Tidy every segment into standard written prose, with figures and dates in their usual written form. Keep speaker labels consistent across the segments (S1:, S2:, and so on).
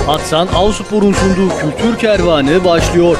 S1: Hatsan Avspor'un sunduğu Kültür Kervanı başlıyor.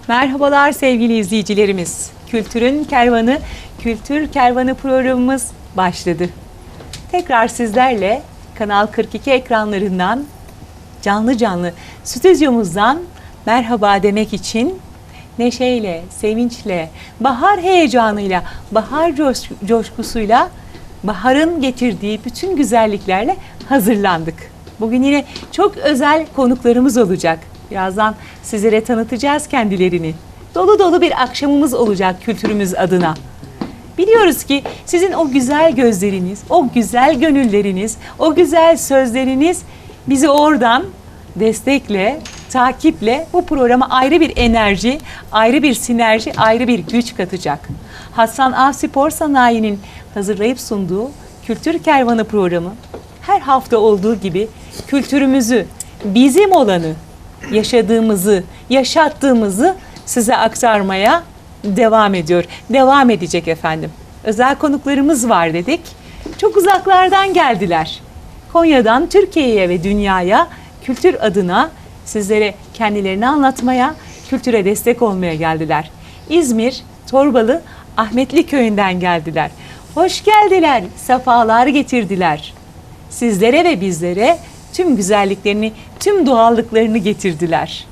S2: Merhabalar sevgili izleyicilerimiz. Kültürün Kervanı, Kültür Kervanı programımız başladı. Tekrar sizlerle Kanal 42 ekranlarından canlı canlı stüdyomuzdan merhaba demek için neşeyle, sevinçle, bahar heyecanıyla, bahar coşkusuyla, baharın getirdiği bütün güzelliklerle hazırlandık. Bugün yine çok özel konuklarımız olacak. Birazdan sizlere tanıtacağız kendilerini. Dolu dolu bir akşamımız olacak kültürümüz adına. Biliyoruz ki sizin o güzel gözleriniz, o güzel gönülleriniz, o güzel sözleriniz bizi oradan destekle, takiple bu programa ayrı bir enerji, ayrı bir sinerji, ayrı bir güç katacak. Hatsan Avspor Sanayi'nin hazırlayıp sunduğu Kültür Kervanı programı her hafta olduğu gibi kültürümüzü, bizim olanı, yaşadığımızı, yaşattığımızı size aktarmaya devam ediyor. Devam edecek efendim. Özel konuklarımız var dedik. Çok uzaklardan geldiler. Konya'dan Türkiye'ye ve dünyaya kültür adına sizlere kendilerini anlatmaya, kültüre destek olmaya geldiler. İzmir, Torbalı, Ahmetli Köyü'nden geldiler. Hoş geldiler, sefalar getirdiler. Sizlere ve bizlere tüm güzelliklerini, tüm doğallıklarını getirdiler.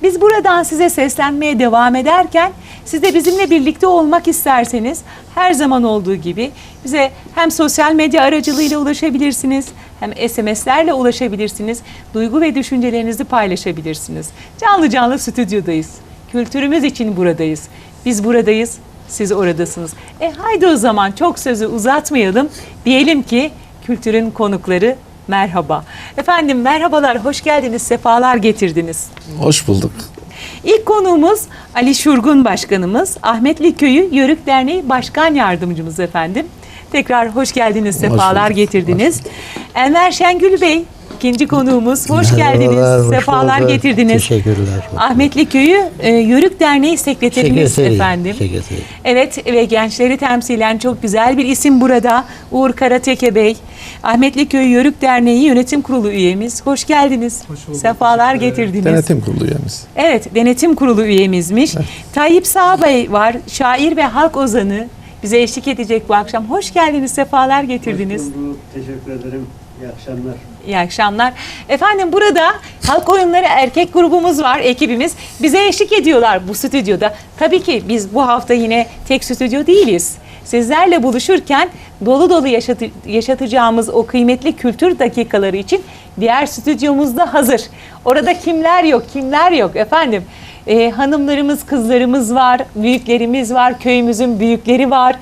S2: Biz buradan size seslenmeye devam ederken siz de bizimle birlikte olmak isterseniz her zaman olduğu gibi bize hem sosyal medya aracılığıyla ulaşabilirsiniz, hem SMS'lerle ulaşabilirsiniz, duygu ve düşüncelerinizi paylaşabilirsiniz. Canlı canlı stüdyodayız. Kültürümüz için buradayız. Biz buradayız, siz oradasınız. Haydi o zaman çok sözü uzatmayalım. Diyelim ki kültürün konukları merhaba. Efendim merhabalar, hoş geldiniz, sefalar getirdiniz.
S3: Hoş bulduk.
S2: İlk konuğumuz Ali Şurgun Başkanımız, Ahmetli Köyü Yörük Derneği Başkan Yardımcımız efendim. Tekrar hoş geldiniz, sefalar getirdiniz. Enver Şengül Bey, ikinci konuğumuz, hoş geldiniz,
S3: Hoş
S2: sefalar
S3: bulduk.
S2: getirdiniz.
S3: Teşekkürler.
S2: Ahmetli Köyü Yörük Derneği Sekreterimiz efendim.
S3: Sekreteri.
S2: Evet ve gençleri temsilen çok güzel bir isim burada. Uğur Karateke Bey. Ahmetli Köyü Yörük Derneği Yönetim Kurulu üyemiz. Hoş geldiniz.
S4: Hoş bulduk.
S2: Sefalar getirdiniz.
S3: Denetim kurulu üyemiz.
S2: Evet, denetim kurulu üyemizmiş. Tayyip Sağ Bey var, şair ve halk ozanı. Bize eşlik edecek bu akşam. Hoş geldiniz, sefalar getirdiniz.
S4: Hoş bulduk. Teşekkür ederim. İyi akşamlar.
S2: İyi akşamlar. Efendim burada halk oyunları erkek grubumuz var, ekibimiz. Bize eşlik ediyorlar bu stüdyoda. Tabii ki biz bu hafta yine tek stüdyo değiliz. Sizlerle buluşurken dolu dolu yaşatacağımız o kıymetli kültür dakikaları için diğer stüdyomuz da hazır. Orada kimler yok, kimler yok efendim. Hanımlarımız, kızlarımız var, büyüklerimiz var, köyümüzün büyükleri var,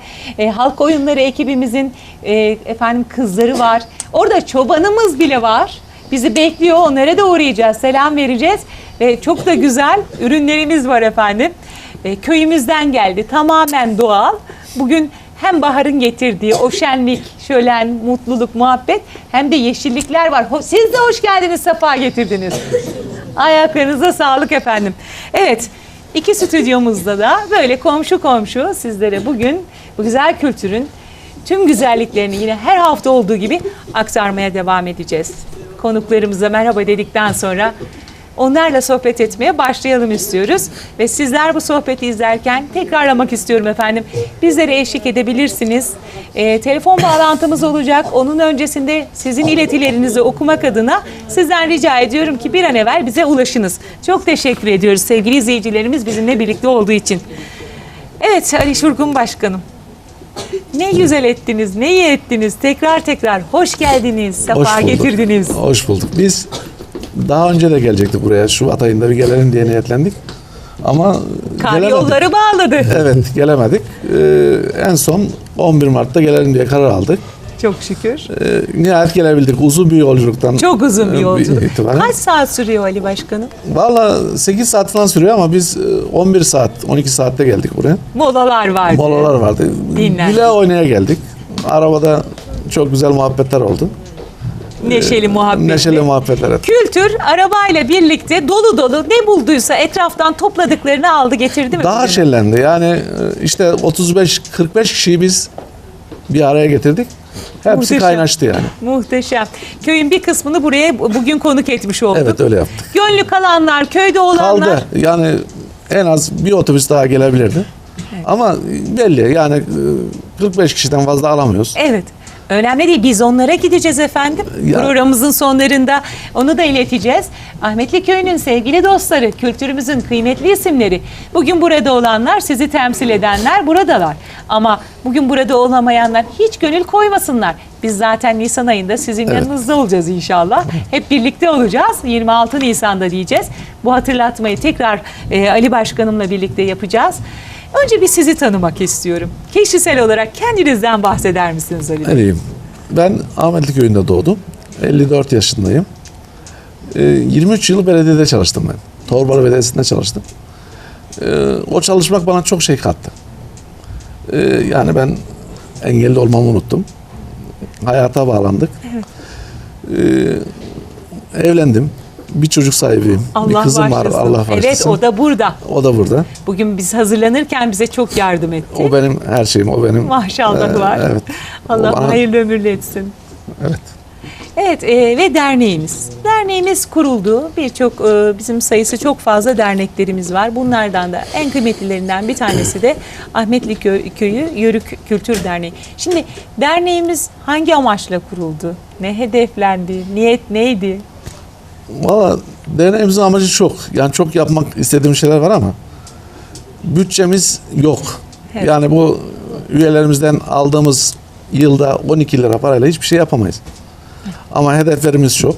S2: halk oyunları ekibimizin efendim kızları var. Orada çobanımız bile var. Bizi bekliyor, onlara da uğrayacağız, selam vereceğiz ve çok da güzel ürünlerimiz var efendim. Köyümüzden geldi, tamamen doğal. Bugün hem baharın getirdiği o şenlik, şölen, mutluluk, muhabbet hem de yeşillikler var. Siz de hoş geldiniz, sefa getirdiniz. Ayaklarınıza sağlık efendim. Evet, iki stüdyomuzda da böyle komşu komşu sizlere bugün bu güzel kültürün tüm güzelliklerini yine her hafta olduğu gibi aktarmaya devam edeceğiz. Konuklarımıza merhaba dedikten sonra onlarla sohbet etmeye başlayalım istiyoruz. Ve sizler bu sohbeti izlerken tekrarlamak istiyorum efendim. Bizlere eşlik edebilirsiniz. Telefon bağlantımız olacak. Onun öncesinde sizin iletilerinizi okumak adına sizden rica ediyorum ki bir an evvel bize ulaşınız. Çok teşekkür ediyoruz sevgili izleyicilerimiz bizimle birlikte olduğu için. Evet Ali Şurgun Başkanım. Ne güzel ettiniz, ne iyi ettiniz. Tekrar hoş geldiniz, sefa getirdiniz.
S3: Hoş bulduk. Biz daha önce de gelecektik buraya. Şubat ayında bir gelelim diye niyetlendik. Ama
S2: Kar
S3: gelemedik.
S2: yolları bağladı.
S3: Evet, gelemedik. En son 11 Mart'ta gelelim diye karar aldık.
S2: Çok şükür.
S3: Nihayet gelebildik. Uzun bir yolculuktan.
S2: Çok uzun bir yolculuk.
S3: itibaren.
S2: Kaç saat sürüyor Ali Başkanım?
S3: Valla 8 saat falan sürüyor ama biz 11 saat, 12 saatte geldik buraya.
S2: Molalar vardı.
S3: Molalar vardı.
S2: Dinlendik.
S3: Güle oynaya geldik. Arabada çok güzel muhabbetler oldu.
S2: Neşeli muhabbetli.
S3: Neşeli muhabbetler ettik.
S2: Kültür arabayla birlikte dolu dolu ne bulduysa etraftan topladıklarını aldı getirdi mi?
S3: Daha
S2: bugün?
S3: şenlendi. Yani işte 35-45 kişiyi biz bir araya getirdik. Hepsi
S2: Muhteşem.
S3: kaynaştı yani.
S2: Muhteşem. Köyün bir kısmını buraya bugün konuk etmiş olduk.
S3: Evet, öyle yaptık.
S2: Gönlü kalanlar, köyde olanlar.
S3: Kaldı. Yani en az bir otobüs daha gelebilirdi. Ama belli yani 45 kişiden fazla alamıyoruz.
S2: Evet. Önemli değil. Biz onlara gideceğiz efendim.
S3: Ya.
S2: Programımızın sonlarında onu da ileteceğiz. Ahmetli Köyü'nün sevgili dostları, kültürümüzün kıymetli isimleri. Bugün burada olanlar, sizi temsil edenler buradalar. Ama bugün burada olamayanlar hiç gönül koymasınlar. Biz zaten Nisan ayında sizin yanınızda olacağız inşallah. Hep birlikte olacağız. 26 Nisan'da diyeceğiz. Bu hatırlatmayı tekrar Ali Başkanımla birlikte yapacağız. Önce bir sizi tanımak istiyorum. Kişisel olarak kendinizden bahseder misiniz Ali Bey?
S3: Öyleyim. Ben Ahmetli Köyü'nde doğdum. 54 yaşındayım. 23 yıl belediyede çalıştım ben. Torbalı Belediyesi'nde çalıştım. O çalışmak bana çok şey kattı. Yani ben engelli olmamı unuttum. Hayata bağlandık. Evlendim. Bir çocuk sahibiyim.
S2: Allah
S3: bir kızım var.
S2: bağışlasın.
S3: Allah bağışlasın.
S2: Evet, o da burada.
S3: O da burada.
S2: Bugün biz hazırlanırken bize çok yardım etti.
S3: O benim her şeyim. O benim.
S2: Maşallah var.
S3: Evet.
S2: Allah
S3: O bana-
S2: hayırlı ömürlü etsin.
S3: Evet.
S2: Evet ve derneğimiz. Derneğimiz kuruldu. Birçok bizim sayısı çok fazla derneklerimiz var. Bunlardan da en kıymetlilerinden bir tanesi de Ahmetli Köyü Yörük Kültür Derneği. Şimdi derneğimiz hangi amaçla kuruldu? Ne hedeflendi? Niyet neydi?
S3: Valla derneğimizin amacı çok. Yani çok yapmak istediğim şeyler var ama bütçemiz yok.
S2: Evet.
S3: Yani bu üyelerimizden aldığımız yılda 12 lira parayla hiçbir şey yapamayız. Ama hedeflerimiz çok.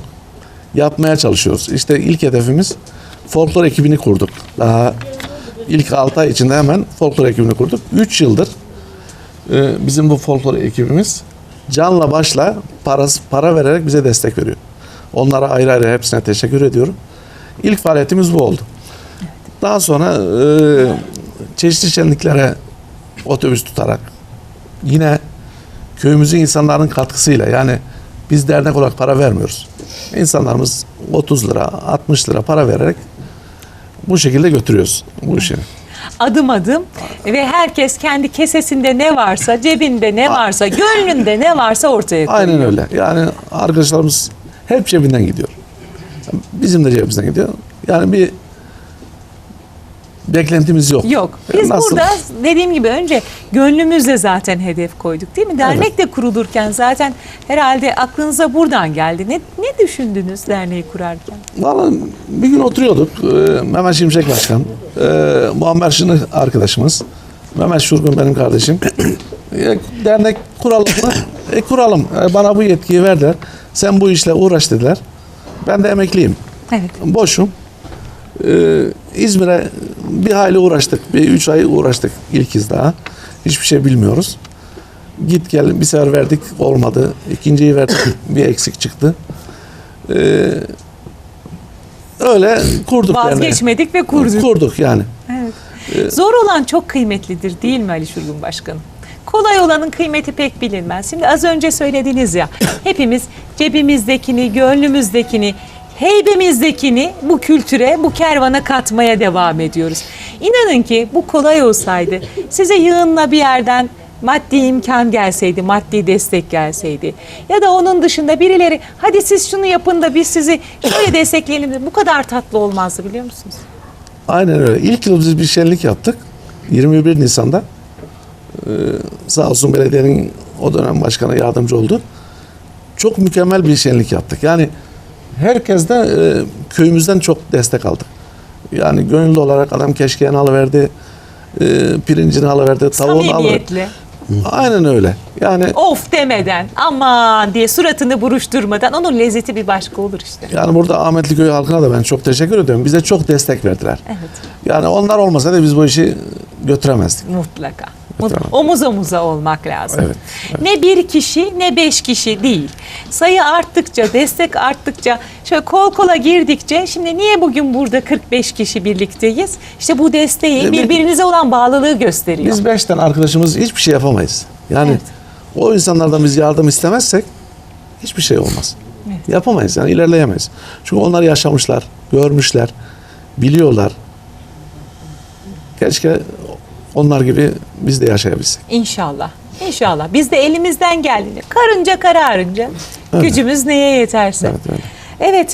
S3: Yapmaya çalışıyoruz. İşte ilk hedefimiz folklor ekibini kurduk. Daha ilk 6 ay içinde hemen folklor ekibini kurduk. 3 yıldır bizim bu folklor ekibimiz canla başla para vererek bize destek veriyor. Onlara ayrı ayrı hepsine teşekkür ediyorum. İlk faaliyetimiz bu oldu. Daha sonra çeşitli şenliklere otobüs tutarak yine köyümüzün insanların katkısıyla yani biz dernek olarak para vermiyoruz. İnsanlarımız 30 lira, 60 lira para vererek bu şekilde götürüyoruz bu işi.
S2: Adım adım ve herkes kendi kesesinde ne varsa, cebinde ne varsa, gönlünde ne varsa ortaya koyuyor.
S3: Aynen öyle. Yani arkadaşlarımız hep cebinden gidiyor. Bizim de cebimizden gidiyor. Yani bir beklentimiz yok.
S2: Yok. Biz
S3: Nasıl?
S2: burada dediğim gibi önce gönlümüzle zaten hedef koyduk değil mi? Dernek de kurulurken zaten herhalde aklınıza buradan geldi. Ne düşündünüz derneği kurarken?
S3: Vallahi bir gün oturuyorduk. Mehmet Şimşek Başkan, Muammer Şınık arkadaşımız, Mehmet Şurgun benim kardeşim. Dernek kuralım mı? Kuralım. Bana bu yetkiyi verdiler. Sen bu işle uğraş dediler. Ben de emekliyim.
S2: Evet.
S3: Boşum. İzmir'e bir hayli uğraştık. Bir 3 ay uğraştık ilk kez daha. Hiçbir şey bilmiyoruz. Git gel bir sefer verdik olmadı. İkinciyi verdik bir eksik çıktı. Öyle kurduk
S2: Vazgeçmedik ve kurduk.
S3: Kurduk yani.
S2: Evet. Zor olan çok kıymetlidir değil mi Ali Şurgun Başkanım? Kolay olanın kıymeti pek bilinmez. Şimdi az önce söylediniz ya, hepimiz cebimizdekini, gönlümüzdekini, heybemizdekini bu kültüre, bu kervana katmaya devam ediyoruz. İnanın ki bu kolay olsaydı size yığınla bir yerden maddi imkan gelseydi, maddi destek gelseydi ya da onun dışında birileri hadi siz şunu yapın da biz sizi şöyle destekleyelim de bu kadar tatlı olmazdı biliyor musunuz?
S3: Aynen öyle. İlk yıl biz bir şenlik yaptık. 21 Nisan'da. Sağ olsun belediyenin o dönem başkanı yardımcı oldu. Çok mükemmel bir şenlik yaptık. Yani herkesten köyümüzden çok destek aldık. Yani gönüllü olarak adam keşkeğini alıverdi, pirincini alıverdi, tavuğunu alıverdi.
S2: Samimiyetle.
S3: Aynen öyle. Yani
S2: Of demeden, aman diye suratını buruşturmadan onun lezzeti bir başka olur işte.
S3: yani burada Ahmetli Köy halkına da ben çok teşekkür ediyorum. Bize çok destek verdiler.
S2: Evet.
S3: Yani onlar olmasa da biz bu işi götüremezdik.
S2: Mutlaka.
S3: Tamam.
S2: Omuz omuza olmak lazım.
S3: Evet,
S2: Ne bir kişi ne 5 kişi değil. Sayı arttıkça, destek arttıkça, şöyle kol kola girdikçe, şimdi niye bugün burada 45 kişi birlikteyiz? İşte bu desteği,
S3: Evet.
S2: birbirinize olan bağlılığı gösteriyor.
S3: Biz 5 tane arkadaşımız hiçbir şey yapamayız. Yani
S2: Evet.
S3: o insanlardan biz yardım istemezsek hiçbir şey olmaz.
S2: Evet.
S3: Yapamayız yani ilerleyemeyiz. Çünkü onlar yaşamışlar, görmüşler, biliyorlar. Keşke onlar gibi biz de yaşayabilsek.
S2: İnşallah. İnşallah. Biz de elimizden geldiğince, karınca kararınca, gücümüz neye yeterse.
S3: Evet, öyle.
S2: Evet,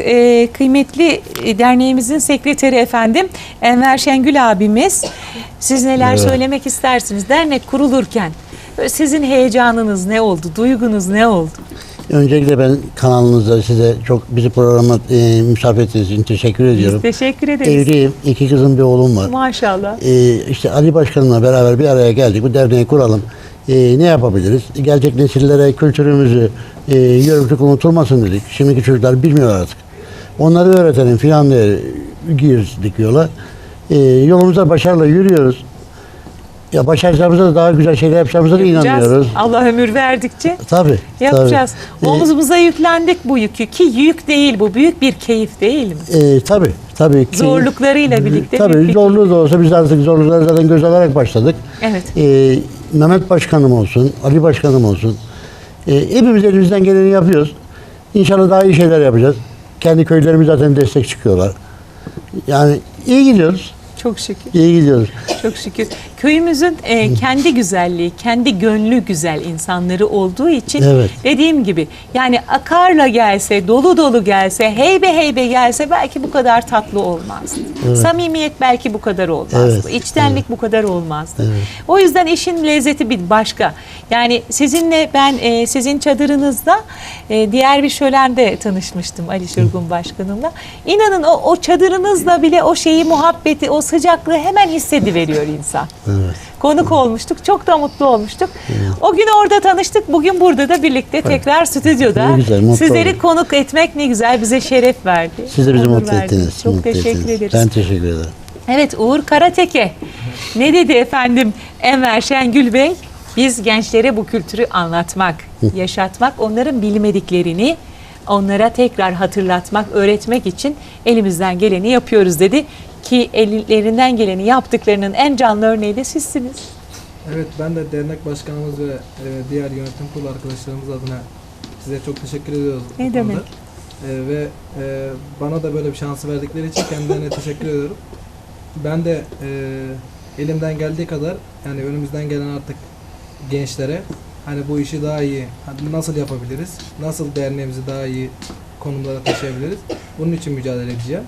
S2: kıymetli derneğimizin sekreteri efendim Enver Şengül abimiz, siz neler söylemek istersiniz? Dernek kurulurken böyle sizin heyecanınız ne oldu, duygunuz ne oldu?
S5: Öncelikle ben kanalınızda size çok bizi programa misafir ettiğiniz için teşekkür ediyorum.
S2: Biz teşekkür ederiz.
S5: Evliyim, 2 kızım, bir oğlum var.
S2: Maşallah.
S5: İşte Ali Başkan'la beraber bir araya geldik. Bu derneği kuralım. Ne yapabiliriz? Gelecek nesillere kültürümüzü yörüklük unutulmasın dedik. Şimdiki çocuklar bilmiyor artık. Onları öğretelim filan diye girdik yola. Yolumuza başarıyla yürüyoruz. Ya başaracağımıza da daha güzel şeyler yapacağımıza da inanıyoruz.
S2: Allah ömür verdikçe
S5: Tabii.
S2: yapacağız.
S5: Tabii.
S2: Omuzumuza yüklendik bu yükü ki yük değil bu, büyük bir keyif değil mi?
S5: Tabii ki.
S2: Zorluklarıyla birlikte.
S5: Tabii
S2: büyük bir
S5: zorluğu da olsa biz artık zorlukları zaten göz alarak başladık.
S2: Evet.
S5: Mehmet Başkanım olsun, Ali Başkanım olsun. Hepimiz elimizden geleni yapıyoruz. İnşallah daha iyi şeyler yapacağız. Kendi köylerimiz zaten destek çıkıyorlar. Yani iyi gidiyoruz.
S2: Çok şükür.
S5: İyi gidiyoruz.
S2: Çok şükür. Köyümüzün kendi güzelliği, kendi gönlü güzel insanları olduğu için
S5: Evet.
S2: dediğim gibi yani akarla gelse, dolu dolu gelse, heybe heybe gelse belki bu kadar tatlı olmazdı. Samimiyet belki bu kadar olmazdı.
S5: Evet.
S2: İçtenlik bu kadar olmazdı. O yüzden işin lezzeti bir başka. Yani sizinle ben sizin çadırınızda diğer bir şölende tanışmıştım Ali Şırgun Başkanımla. İnanın o çadırınızla bile o şeyi, muhabbeti, o sıcaklığı hemen hissediveriyor insan.
S5: Evet.
S2: Konuk olmuştuk. Çok da mutlu olmuştuk. O gün orada tanıştık. Bugün burada da birlikte tekrar stüdyoda.
S5: Ne güzel, mutlu
S2: Sizleri
S5: olduk.
S2: konuk etmek ne güzel. Bize şeref verdi.
S5: Siz de bizi
S2: onur
S5: mutlu
S2: verdi.
S5: ettiniz.
S2: Çok
S5: mutlu
S2: teşekkür
S5: ettiniz.
S2: ederiz.
S5: Ben teşekkür ederim.
S2: Evet, Uğur Karateke. Ne dedi efendim Enver Şengül Bey? Biz gençlere bu kültürü anlatmak, yaşatmak, onların bilmediklerini onlara tekrar hatırlatmak, öğretmek için elimizden geleni yapıyoruz dedi. Ki ellerinden geleni yaptıklarının en canlı örneği de sizsiniz.
S6: Evet, ben de dernek başkanımız ve diğer yönetim kurulu arkadaşlarımız adına size çok teşekkür ediyoruz. bu
S2: Ne
S6: konuda.
S2: demek?
S6: Ve bana da böyle bir şansı verdikleri için kendilerine teşekkür ediyorum. Ben de elimden geldiği kadar yani önümüzden gelen artık gençlere hani bu işi daha iyi nasıl yapabiliriz, nasıl derneğimizi daha iyi konumlara taşıyabiliriz, bunun için mücadele edeceğim.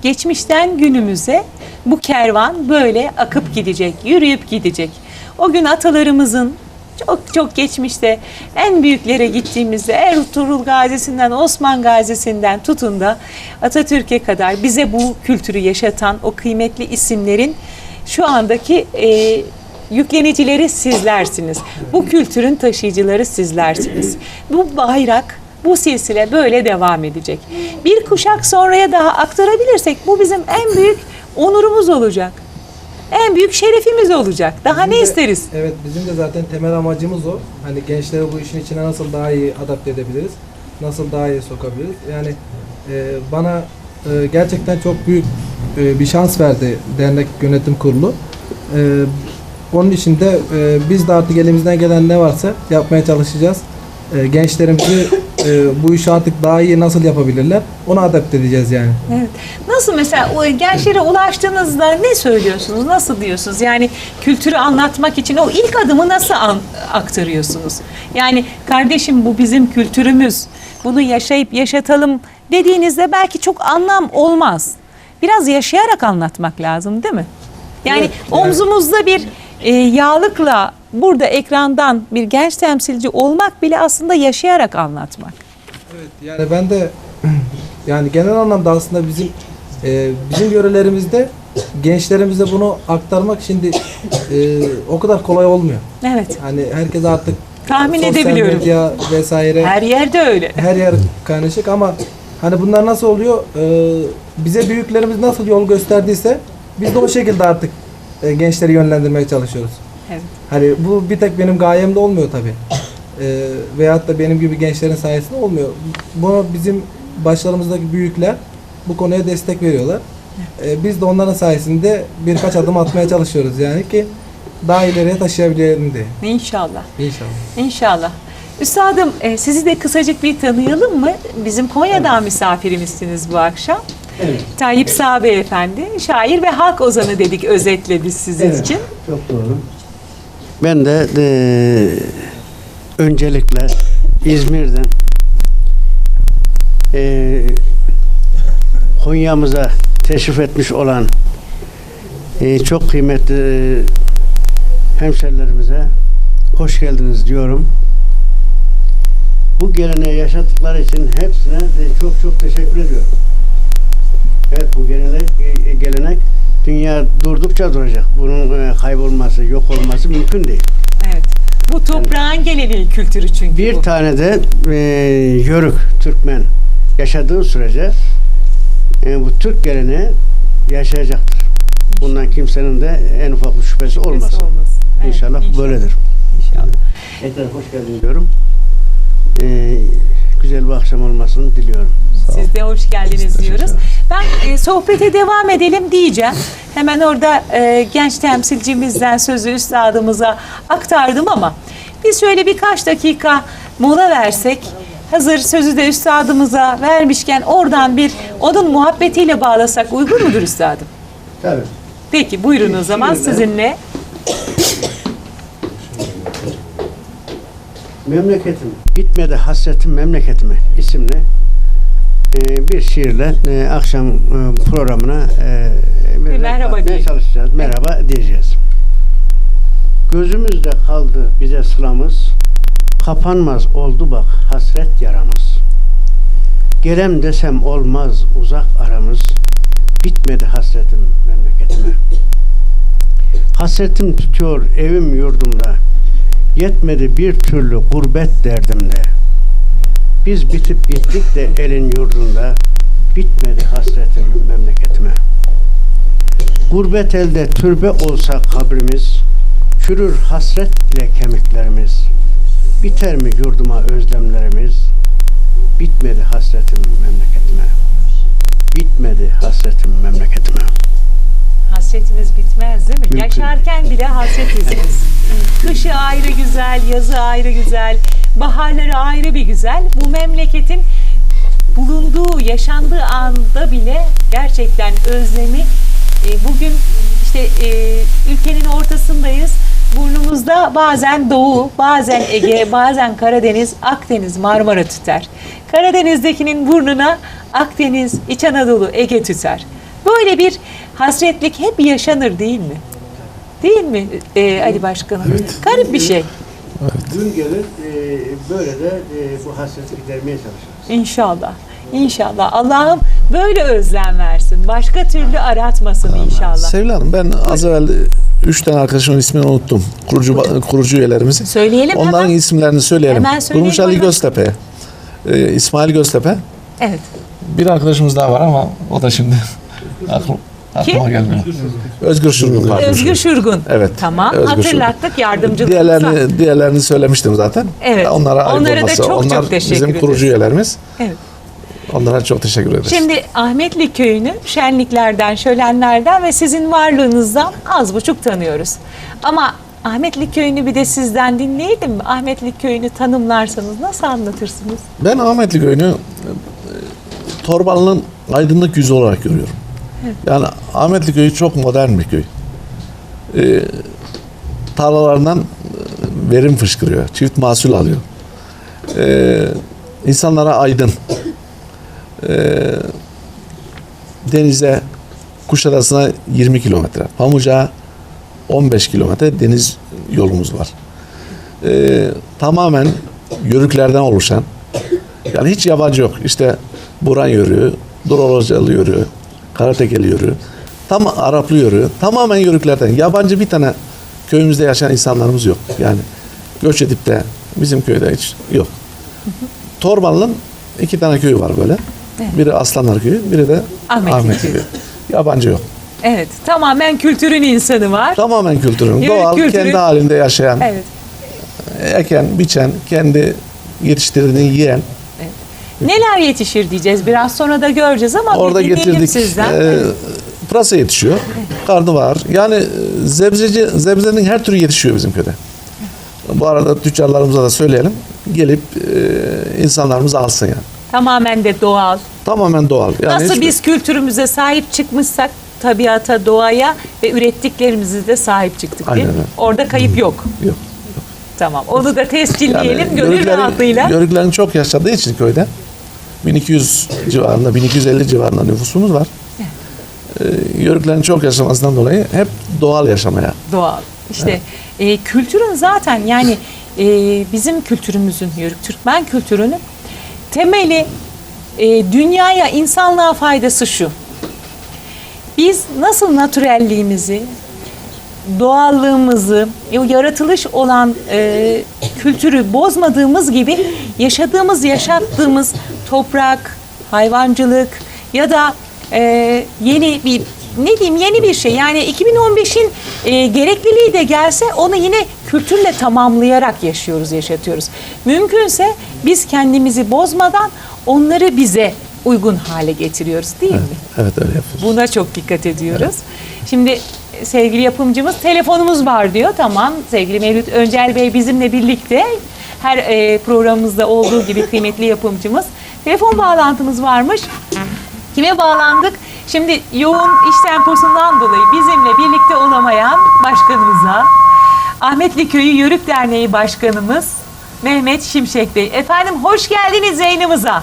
S2: Geçmişten günümüze bu kervan böyle akıp gidecek, yürüyüp gidecek. O gün atalarımızın çok geçmişte en büyüklere gittiğimizde Ertuğrul Gazi'sinden, Osman Gazi'sinden tutun da Atatürk'e kadar bize bu kültürü yaşatan o kıymetli isimlerin şu andaki yüklenicileri sizlersiniz. Bu kültürün taşıyıcıları sizlersiniz. Bu bayrak, bu silsile böyle devam edecek. Bir kuşak sonraya daha aktarabilirsek bu bizim en büyük onurumuz olacak. En büyük şerefimiz olacak. Daha ne isteriz?
S6: Evet, bizim de zaten temel amacımız o. Hani gençleri bu işin içine nasıl daha iyi adapte edebiliriz, nasıl daha iyi sokabiliriz. Yani bana gerçekten çok büyük bir şans verdi dernek yönetim kurulu. Onun için de biz de artık elimizden gelen ne varsa yapmaya çalışacağız. Gençlerimizi bu işi artık daha iyi nasıl yapabilirler onu adapte edeceğiz yani.
S2: Evet. Nasıl mesela o gençlere ulaştığınızda ne söylüyorsunuz? Nasıl diyorsunuz? Yani kültürü anlatmak için o ilk adımı nasıl aktarıyorsunuz? Yani kardeşim bu bizim kültürümüz. Bunu yaşayıp yaşatalım dediğinizde belki çok anlam olmaz. Biraz yaşayarak anlatmak lazım değil mi? Yani
S6: Evet, yani-
S2: omzumuzda bir yağlıkla burada ekrandan bir genç temsilci olmak bile aslında yaşayarak anlatmak.
S6: Evet, yani ben de yani genel anlamda aslında bizim yörelerimizde gençlerimize bunu aktarmak şimdi o kadar kolay olmuyor.
S2: Evet.
S6: Hani herkes artık
S2: Tahmin
S6: sosyal
S2: edebiliyorum.
S6: medya vesaire
S2: Her yerde öyle.
S6: her yer kaynaşık ama hani bunlar nasıl oluyor? Bize büyüklerimiz nasıl yol gösterdiyse biz de o şekilde artık gençleri yönlendirmeye çalışıyoruz.
S2: Evet.
S6: Hani bu bir tek benim gayemde olmuyor tabii. Veyahut da benim gibi gençlerin sayesinde olmuyor. Bunu bizim başlarımızdaki büyükler bu konuya destek veriyorlar. Biz de onların sayesinde birkaç adım atmaya çalışıyoruz yani ki daha ileriye taşıyabilelim diye.
S2: İnşallah.
S6: İnşallah.
S2: İnşallah. Üstadım sizi de kısacık bir tanıyalım mı? Bizim Konya'dan misafirimizsiniz bu akşam.
S4: Evet.
S2: Tayyip Sağ Beyefendi, şair ve halk ozanı dedik özetle biz sizin
S4: Evet.
S2: için.
S4: Çok doğru.
S7: Ben de öncelikle İzmir'den Konya'mıza teşrif etmiş olan çok kıymetli hemşerilerimize hoş geldiniz diyorum. Bu geleneği yaşattıkları için hepsine de çok çok teşekkür ediyorum. Evet, bu gelenek dünya durdukça duracak. Bunun kaybolması, yok olması mümkün değil.
S2: Evet. Bu toprağın geleneği kültürü çünkü
S7: Bir
S2: bu.
S7: tane de Yörük Türkmen yaşadığı sürece bu Türk geleneği yaşayacaktır. Bundan kimsenin de en ufak bir şüphesi olmasın.
S2: Evet,
S7: İnşallah böyledir.
S2: İnşallah.
S7: Tekrar hoş geldin diyorum. Güzel bir akşam olmasını diliyorum.
S2: Siz de hoş geldiniz diyoruz. Ben sohbete devam edelim diyeceğim. Hemen orada genç temsilcimizden sözü üstadımıza aktardım ama biz şöyle birkaç dakika mola versek, hazır sözü de üstadımıza vermişken oradan bir onun muhabbetiyle bağlasak uygun mudur üstadım?
S7: Tabii.
S2: Peki buyurun o zaman sizinle.
S7: Memleketim, bitmedi hasretim memleketime isimli bir şiirle akşam programına
S2: Bir merhaba
S7: atmaya
S2: diyelim.
S7: çalışacağız. Merhaba diyeceğiz. Gözümüzde kaldı bize sılamız, kapanmaz oldu bak hasret yaramız. Gelem desem olmaz uzak aramız, bitmedi hasretim memleketime. Hasretim tutuyor evim yurdumda, yetmedi bir türlü gurbet derdimde. Biz bitip gittik de elin yurdunda, bitmedi hasretim memleketime. Gurbet elde türbe olsa kabrimiz, çürür hasret ile kemiklerimiz. Biter mi yurduma özlemlerimiz, bitmedi hasretim memleketime. Bitmedi hasretim memleketime.
S2: Hasretimiz bitmez değil mi?
S7: Mümkün.
S2: Yaşarken bile hasretiz biz. Kışı ayrı güzel, yazı ayrı güzel, baharları ayrı bir güzel. Bu memleketin bulunduğu, yaşandığı anda bile gerçekten özlemi. Bugün işte ülkenin ortasındayız. Burnumuzda bazen Doğu, bazen Ege, bazen Karadeniz, Akdeniz, Marmara tüter. Karadeniz'dekinin burnuna Akdeniz, İç Anadolu, Ege tüter. Böyle bir hasretlik hep yaşanır değil mi? Değil mi Ali Başkanım? Garip bir şey.
S7: Gün gelir böyle de bu hasreti gidermeye çalışırız.
S2: İnşallah. İnşallah. Allah'ım böyle özlem versin. Başka türlü aratmasın inşallah.
S3: Sevgili Hanım, ben az evvel 3 tane arkadaşımın ismini unuttum. Kurucu üyelerimizi.
S2: Söyleyelim
S3: Onların
S2: hemen.
S3: isimlerini söyleyelim.
S2: Hemen söyleyelim,
S3: Durmuş Ali
S2: buyurun.
S3: Göztepe, İsmail Göztepe.
S2: Evet.
S3: Bir arkadaşımız daha var ama o da şimdi aklıma gelmiyor. Özgür Şurgun, pardon.
S2: Özgür Şurgun.
S3: Evet.
S2: Tamam.
S3: Özgür
S2: Hatırlattık yardımcılığımıza.
S3: Diğerlerini söylemiştim zaten.
S2: Evet.
S3: Onlara ayıp
S2: Onlara da
S3: olmazsa.
S2: çok
S3: Onlar
S2: teşekkür
S3: bizim kurucu
S2: ederiz.
S3: üyelerimiz.
S2: Evet.
S3: Onlara çok teşekkür ederiz.
S2: Şimdi Ahmetli Köyü'nü şenliklerden, şölenlerden ve sizin varlığınızdan az buçuk tanıyoruz. Ama Ahmetli Köyü'nü bir de sizden dinleyelim mi? Ahmetli Köyü'nü tanımlarsanız nasıl anlatırsınız?
S3: Ben Ahmetli Köyü'nü Torbalı'nın aydınlık yüzü olarak görüyorum. Yani Ahmetli Köyü çok modern bir köy. Tarlalarından verim fışkırıyor. Çift mahsul alıyor. İnsanlara aydın. Denize, Kuşadası'na 20 kilometre. Pamuca'ya 15 kilometre deniz yolumuz var. Tamamen yörüklerden oluşan, yani hiç yabancı yok. İşte Buran yörüğü, Durolocalı yörüğü, Karatekeli yörüğü, tam Araplı yörüğü, tamamen yörüklerden. Yabancı bir tane köyümüzde yaşayan insanlarımız yok. Yani göç edip de bizim köyde hiç yok. Torbalı'nın 2 tane köyü var böyle. Biri Aslanlar Köyü, biri de Ahmetli Köyü. Yabancı yok.
S2: Evet, tamamen kültürün insanı var.
S3: Tamamen kültürün,
S2: Yörük
S3: doğal,
S2: kültürü.
S3: kendi halinde yaşayan,
S2: Evet.
S3: eken, biçen, kendi yetiştirdiğini yiyen.
S2: Neler yetişir diyeceğiz. Biraz sonra da göreceğiz ama
S3: Orada
S2: bir dinleyelim
S3: getirdik.
S2: sizden.
S3: Pırasa yetişiyor. Karnabahar. Yani zebzenin her türü yetişiyor bizim köyde. Bu arada tüccarlarımıza da söyleyelim. Gelip insanlarımız alsın yani.
S2: Tamamen de doğal.
S3: Tamamen doğal. Yani
S2: Nasıl
S3: hiçbir-
S2: biz kültürümüze sahip çıkmışsak tabiata, doğaya ve ürettiklerimizi de sahip çıktık değil mi?
S3: Aynen öyle.
S2: Orada kayıp yok.
S3: Yok.
S2: Tamam. Onu da tescilleyelim
S3: Yani
S2: gönül rahatlığıyla.
S3: Yörüklerin çok yaşadığı için köyde 1200 civarında, 1250 civarında nüfusumuz var. Yörüklerin çok yaşamasından dolayı hep doğal yaşamaya.
S2: Doğal. İşte kültürün zaten yani bizim kültürümüzün, Yörük Türkmen kültürünün temeli dünyaya, insanlığa faydası şu. Biz nasıl natürelliğimizi, doğallığımızı, o yaratılış olan kültürü bozmadığımız gibi yaşattığımız toprak, hayvancılık ya da yeni bir şey. Yani 2015'in gerekliliği de gelse onu yine kültürle tamamlayarak yaşatıyoruz. Mümkünse biz kendimizi bozmadan onları bize uygun hale getiriyoruz değil mi?
S3: Evet öyle yapıyoruz.
S2: Buna çok dikkat ediyoruz. Şimdi sevgili yapımcımız telefonumuz var diyor. Tamam, sevgili Mevlüt Öncel Bey bizimle birlikte her programımızda olduğu gibi kıymetli yapımcımız. Telefon bağlantımız varmış. Kime bağlandık? Şimdi yoğun iş temposundan dolayı bizimle birlikte olamayan başkanımıza, Ahmetli Köyü Yörük Derneği Başkanımız Mehmet Şimşek Bey. Efendim hoş geldiniz yayınımıza.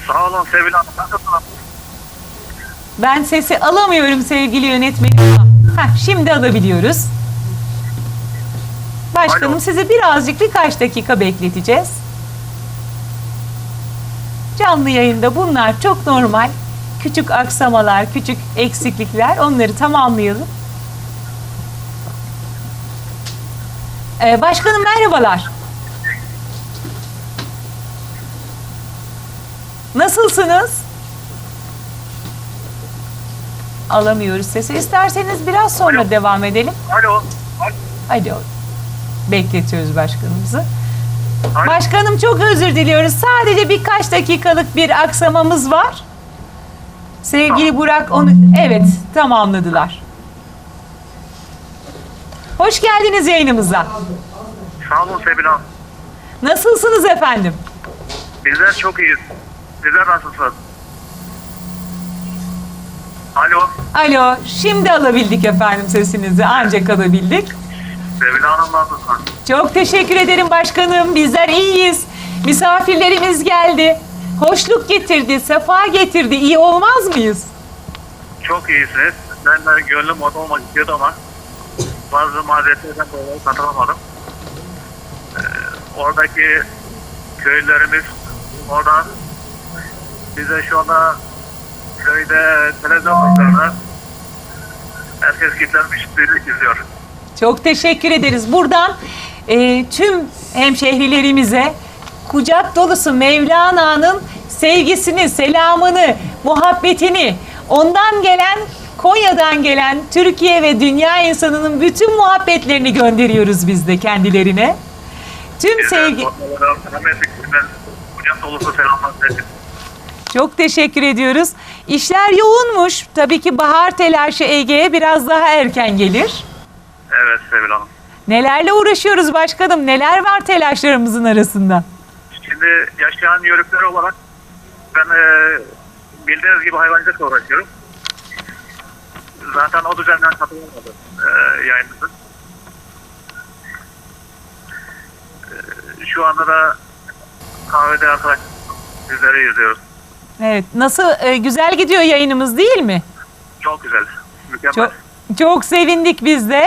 S8: Sağ olun Sevil Hanım. Nasılsınız?
S2: Ben sesi alamıyorum sevgili yönetmenim. Şimdi alabiliyoruz. Başkanım
S8: Alo.
S2: sizi birkaç dakika bekleteceğiz. Canlı yayında bunlar çok normal. Küçük aksamalar, küçük eksiklikler, onları tamamlayalım. Başkanım merhabalar. Nasılsınız? Alamıyoruz sesi. İsterseniz biraz sonra
S8: Alo.
S2: devam edelim.
S8: Alo.
S2: Hadi bekletiyoruz başkanımızı.
S8: Alo.
S2: Başkanım çok özür diliyoruz. Sadece birkaç dakikalık bir aksamamız var. Sevgili Burak onu tamamladılar. Hoş geldiniz yayınımıza.
S8: Sağ olun Sevil Hanım.
S2: Nasılsınız efendim?
S8: Bizler çok iyiyiz. Sizler nasılsınız? Alo.
S2: Alo, şimdi alabildik efendim sesinizi. Ancak alabildik.
S8: Sevil Hanım nasılsınız?
S2: Çok teşekkür ederim başkanım. Bizler iyiyiz. Misafirlerimiz geldi. Hoşluk getirdi, sefa getirdi. İyi olmaz mıyız?
S8: Çok iyisiniz. Ben de gönlüm orada olmak istiyordum ama bazı mazeretlerden dolayı katılamadım. Oradaki köylülerimiz oradan bize şu anda köyde televizyon başlarına herkes kitlenmiş birlik izliyor.
S2: Çok teşekkür ederiz. Buradan tüm hemşehrilerimize kucak dolusu Mevlana'nın sevgisini, selamını, muhabbetini, ondan gelen, Konya'dan gelen Türkiye ve dünya insanının bütün muhabbetlerini gönderiyoruz biz de kendilerine. Tüm sevgi...
S8: Kucak dolusu selamlar.
S2: Çok teşekkür ediyoruz. İşler yoğunmuş. Tabii ki bahar telaşı Ege'ye biraz daha erken gelir.
S8: Evet Sevil Hanım.
S2: Nelerle uğraşıyoruz başkanım? Neler var telaşlarımızın arasında?
S8: Şimdi yaşayan yörükler olarak ben bildiğiniz gibi hayvancılıkla uğraşıyorum. Zaten o düzenden katılamadı yayınımızın. Şu anda da kahvede arkadaş sizlere izliyoruz.
S2: Evet. Nasıl güzel gidiyor yayınımız değil mi?
S8: Çok güzel. Mükemmel.
S2: Çok sevindik biz de.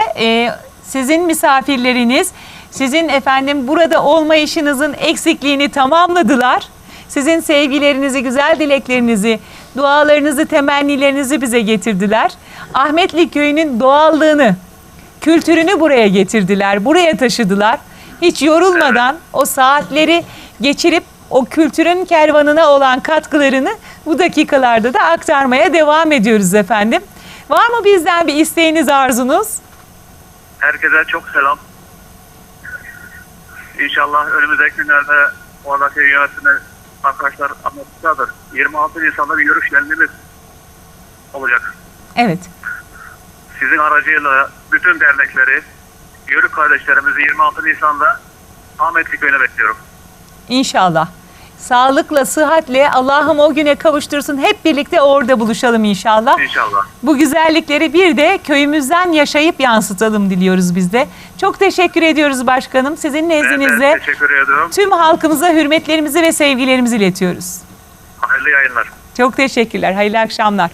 S2: Sizin misafirleriniz, sizin efendim burada olmayışınızın eksikliğini tamamladılar. Sizin sevgilerinizi, güzel dileklerinizi, dualarınızı, temennilerinizi bize getirdiler. Ahmetli Köyü'nün doğallığını, kültürünü buraya getirdiler, buraya taşıdılar. Hiç yorulmadan o saatleri geçirip o kültürün kervanına olan katkılarını bu dakikalarda da aktarmaya devam ediyoruz efendim. Var mı bizden bir isteğiniz, arzunuz?
S8: Herkese çok selam. İnşallah önümüzdeki günlerde oradaki yönetimi arkadaşlar anlatacaklar. 26 Nisan'da bir yürüyüş şenliğimiz olacak.
S2: Evet.
S8: Sizin aracıyla bütün dernekleri, yörük kardeşlerimizi 26 Nisan'da Ahmetli Köyü'ne bekliyorum.
S2: İnşallah. Sağlıkla, sıhhatle Allah'ım o güne kavuştursun. Hep birlikte orada buluşalım inşallah.
S8: İnşallah.
S2: Bu güzellikleri bir de köyümüzden yaşayıp yansıtalım diliyoruz biz de. Çok teşekkür ediyoruz başkanım. Sizin
S8: Ben
S2: nezdinizde
S8: de teşekkür ediyorum.
S2: tüm halkımıza hürmetlerimizi ve sevgilerimizi iletiyoruz.
S8: Hayırlı yayınlar.
S2: Çok teşekkürler. Hayırlı akşamlar.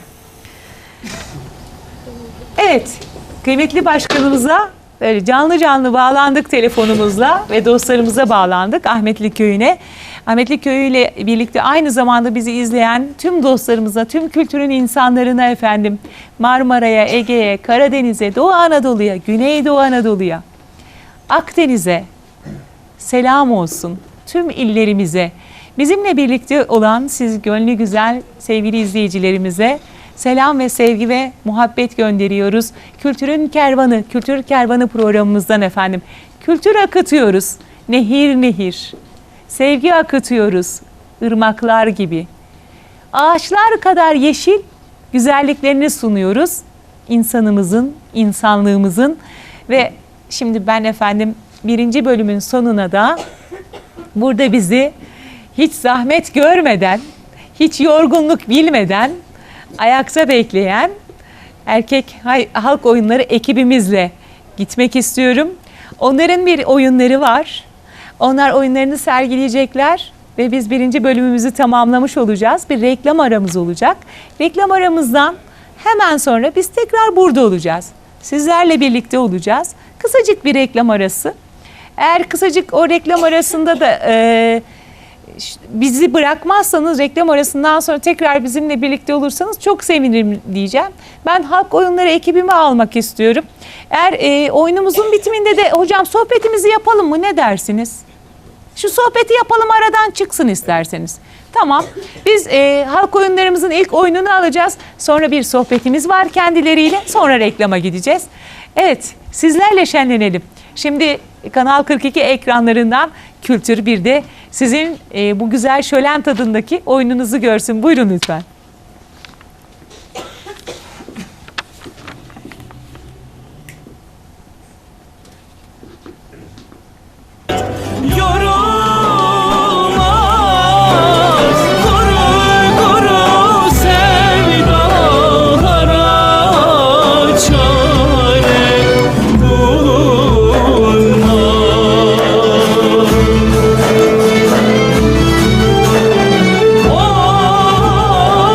S2: Evet, kıymetli başkanımıza böyle canlı canlı bağlandık telefonumuzla ve dostlarımıza bağlandık Ahmetli Köyü'ne. Ahmetli Köyü ile birlikte aynı zamanda bizi izleyen tüm dostlarımıza, tüm kültürün insanlarına efendim, Marmara'ya, Ege'ye, Karadeniz'e, Doğu Anadolu'ya, Güneydoğu Anadolu'ya, Akdeniz'e selam olsun. Tüm illerimize, bizimle birlikte olan siz gönlü güzel sevgili izleyicilerimize selam ve sevgi ve muhabbet gönderiyoruz. Kültürün Kervanı, Kültür Kervanı programımızdan efendim. Kültür akıtıyoruz. Nehir nehir. Sevgi akıtıyoruz. Irmaklar gibi. Ağaçlar kadar yeşil güzelliklerini sunuyoruz. İnsanımızın, insanlığımızın ve şimdi ben efendim 1. bölümün sonuna da burada bizi hiç zahmet görmeden, hiç yorgunluk bilmeden ayakta bekleyen erkek halk oyunları ekibimizle gitmek istiyorum. Onların bir oyunları var. Onlar oyunlarını sergileyecekler ve biz 1. bölümümüzü tamamlamış olacağız. Bir reklam aramız olacak. Reklam aramızdan hemen sonra biz tekrar burada olacağız. Sizlerle birlikte olacağız. Kısacık bir reklam arası. Eğer kısacık o reklam arasında da bizi bırakmazsanız, reklam arasından sonra tekrar bizimle birlikte olursanız çok sevinirim diyeceğim. Ben halk oyunları ekibimi almak istiyorum. Eğer oyunumuzun bitiminde de hocam sohbetimizi yapalım mı, ne dersiniz? Şu sohbeti yapalım, aradan çıksın isterseniz. Tamam. Biz halk oyunlarımızın ilk oyununu alacağız. Sonra bir sohbetimiz var kendileriyle. Sonra reklama gideceğiz. Evet, sizlerle şenlenelim. Şimdi Kanal 42 ekranlarından Kültür bir de sizin bu güzel şölen tadındaki oyununuzu görsün. Buyurun lütfen.
S9: Oh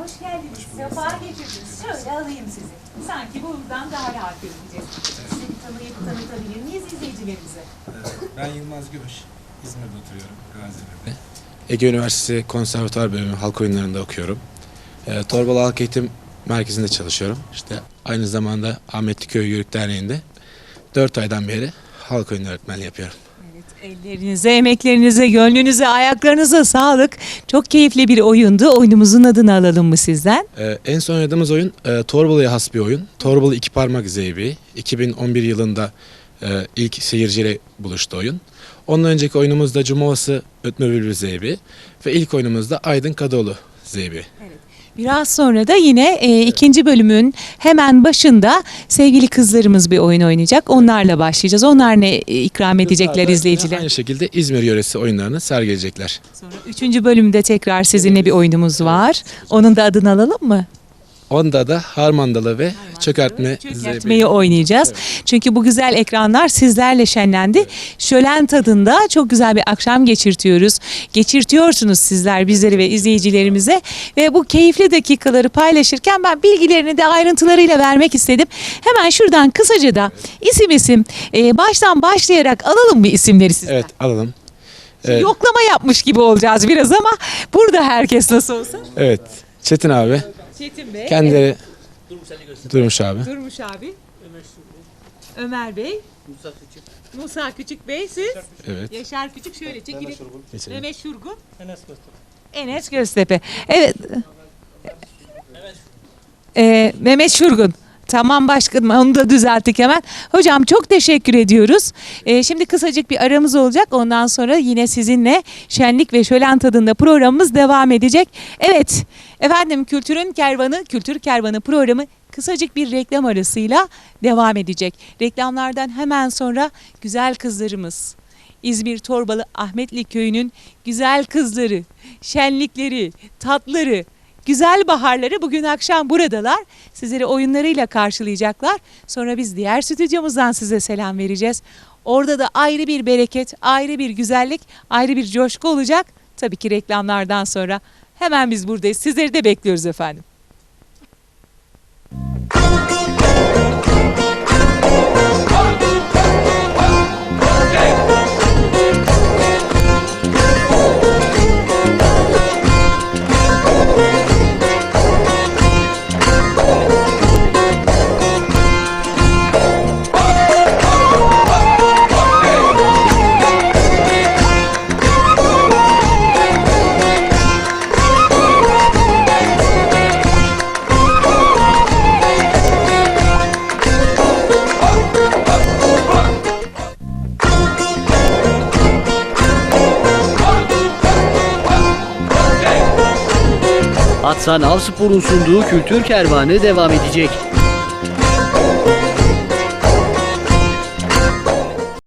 S2: Hoş geldiniz. Sefa getirdiniz. Şöyle alayım sizi. Sanki buradan daha rahat gözükeceğiz. Sizi bir tanıtabilir miyiz izleyicilerimize?
S9: Ben Yılmaz Gümüş. İzmir'de oturuyorum. Gaziantep'te. Ege Üniversitesi Konservatuvar Bölümü Halk Oyunları'nda okuyorum. Torbalı Halk Eğitim Merkezi'nde çalışıyorum. İşte aynı zamanda Ahmetliköy Yörük Derneği'nde 4 aydan beri halk oyunu öğretmenliği yapıyorum.
S2: Ellerinize, emeklerinize, gönlünüze, ayaklarınıza sağlık. Çok keyifli bir oyundu. Oyunumuzun adını alalım mı sizden?
S9: En son oynadığımız oyun Torbalı'ya has bir oyun. Torbalı İki Parmak Zeybi. 2011 yılında ilk seyirciyle buluştu oyun. Ondan önceki oyunumuz da Cumovası Ötme Bülbül Zeybi. Ve ilk oyunumuz da Aydın Kadıoğlu Zeybi.
S2: Biraz sonra da yine ikinci bölümün hemen başında sevgili kızlarımız bir oyun oynayacak. Onlarla başlayacağız. Onlar ne ikram edecekler izleyiciler?
S9: Aynı şekilde İzmir yöresi oyunlarını sergileyecekler.
S2: Sonra üçüncü bölümde tekrar sizinle bir oyunumuz var. Onun da adını alalım mı?
S9: Onda da harmandalı ve çökertme
S2: Çökertmeyi oynayacağız. Çünkü bu güzel ekranlar sizlerle şenlendi. Şölen tadında çok güzel bir akşam geçirtiyoruz. Geçirtiyorsunuz sizler bizleri ve izleyicilerimize. Ve bu keyifli dakikaları paylaşırken ben bilgilerini de ayrıntılarıyla vermek istedim. Hemen şuradan kısaca da isim baştan başlayarak alalım mı isimleri sizden?
S9: Evet, alalım.
S2: Yoklama yapmış gibi olacağız biraz ama burada herkes nasıl olsa.
S9: Evet. Çetin abi.
S2: Çetin Bey.
S9: Kendileri Durmuş abi.
S2: Durmuş abi. Ömer Bey. Musa Küçük Bey siz.
S9: Evet.
S2: Yaşar Küçük şöyle çekilin.
S9: Geçelim.
S2: Mehmet Şurgun. Enes Göztepe. Evet. Mehmet Şurgun. Tamam başkanım onu da düzelttik hemen. Hocam çok teşekkür ediyoruz. Şimdi kısacık bir aramız olacak. Ondan sonra yine sizinle şenlik ve şölen tadında programımız devam edecek. Evet efendim Kültür Kervanı programı kısacık bir reklam arasıyla devam edecek. Reklamlardan hemen sonra güzel kızlarımız İzmir Torbalı Ahmetli Köyü'nün güzel kızları, şenlikleri, tatları, güzel baharları bugün akşam buradalar. Sizleri oyunlarıyla karşılayacaklar. Sonra biz diğer stüdyomuzdan size selam vereceğiz. Orada da ayrı bir bereket, ayrı bir güzellik, ayrı bir coşku olacak. Tabii ki reklamlardan sonra hemen biz buradayız. Sizleri de bekliyoruz efendim.
S1: Hatsan Alspor'un sunduğu Kültür Kervanı devam edecek.